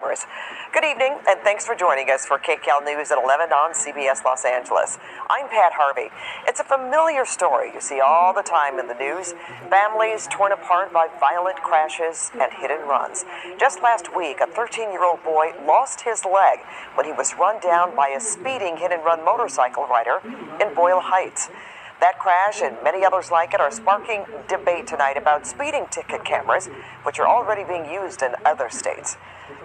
Good evening, and thanks for joining us for KCAL News at 11 on CBS Los Angeles. I'm Pat Harvey. It's a familiar story you see all the time in the news. Families torn apart by violent crashes and hit and runs. Just last week, a 13-year-old boy lost his leg when he was run down by a speeding hit-and-run motorcycle rider in Boyle Heights. That crash and many others like it are sparking debate tonight about speeding ticket cameras, which are already being used in other states.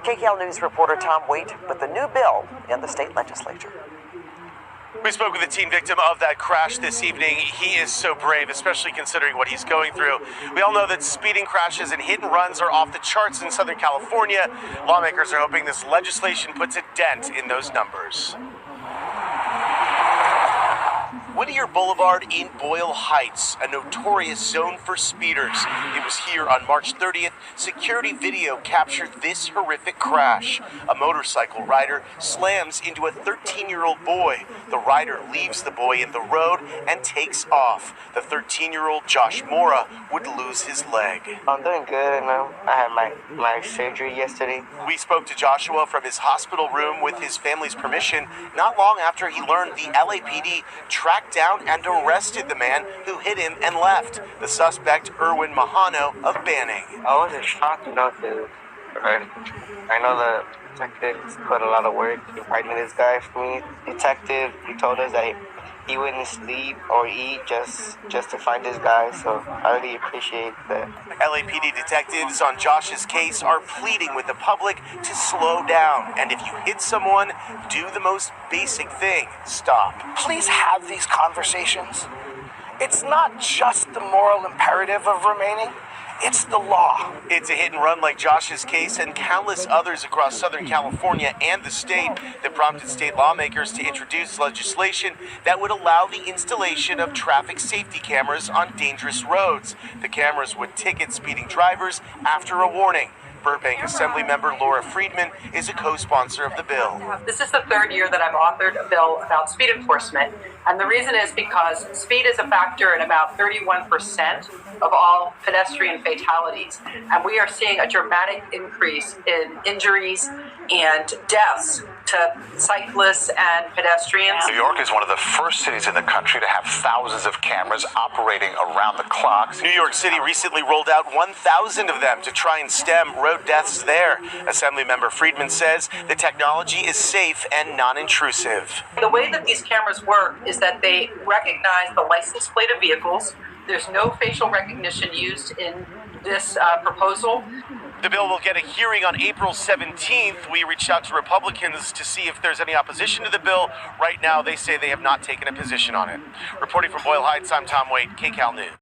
KCAL News reporter Tom Waite with the new bill in the state legislature. We spoke with a teen victim of that crash this evening. He is so brave, especially considering what he's going through. We all know that speeding crashes and hit and runs are off the charts in Southern California. Lawmakers are hoping this legislation puts a dent in those numbers. Whittier Boulevard in Boyle Heights, a notorious zone for speeders. It was here on March 30th. Security video captured this horrific crash. A motorcycle rider slams into a 13-year-old boy. The rider leaves the boy in the road and takes off. The 13-year-old Josh Mora would lose his leg. I'm doing good. I had my surgery yesterday. We spoke to Joshua from his hospital room with his family's permission not long after he learned the LAPD tracked down and arrested the man who hit him and left. The suspect, Erwin Majano of Banning. I was in shock, because I know the detectives put a lot of work in finding this guy for me. Detective, he told us that he wouldn't sleep or eat just to find this guy, so I really appreciate that. LAPD detectives on Josh's case are pleading with the public to slow down, and if you hit someone, do the most basic thing: stop. Please have these conversations. It's not just the moral imperative of remaining, it's the law. It's a hit and run like Josh's case and countless others across Southern California and the state that prompted state lawmakers to introduce legislation that would allow the installation of traffic safety cameras on dangerous roads. The cameras would ticket speeding drivers after a warning. Burbank Assemblymember Laura Friedman is a co-sponsor of the bill. This is the third year that I've authored a bill about speed enforcement, and the reason is because speed is a factor in about 31% of all pedestrian fatalities, and we are seeing a dramatic increase in injuries and deaths to cyclists and pedestrians. New York is one of the first cities in the country to have thousands of cameras operating around the clock. New York City recently rolled out 1,000 of them to try and stem road deaths there. Assemblymember Friedman says the technology is safe and non-intrusive. The way that these cameras work is that they recognize the license plate of vehicles. There's no facial recognition used in this proposal. The bill will get a hearing on April 17th. We reached out to Republicans to see if there's any opposition to the bill. Right now, they say they have not taken a position on it. Reporting from Boyle Heights, I'm Tom Waite, KCAL News.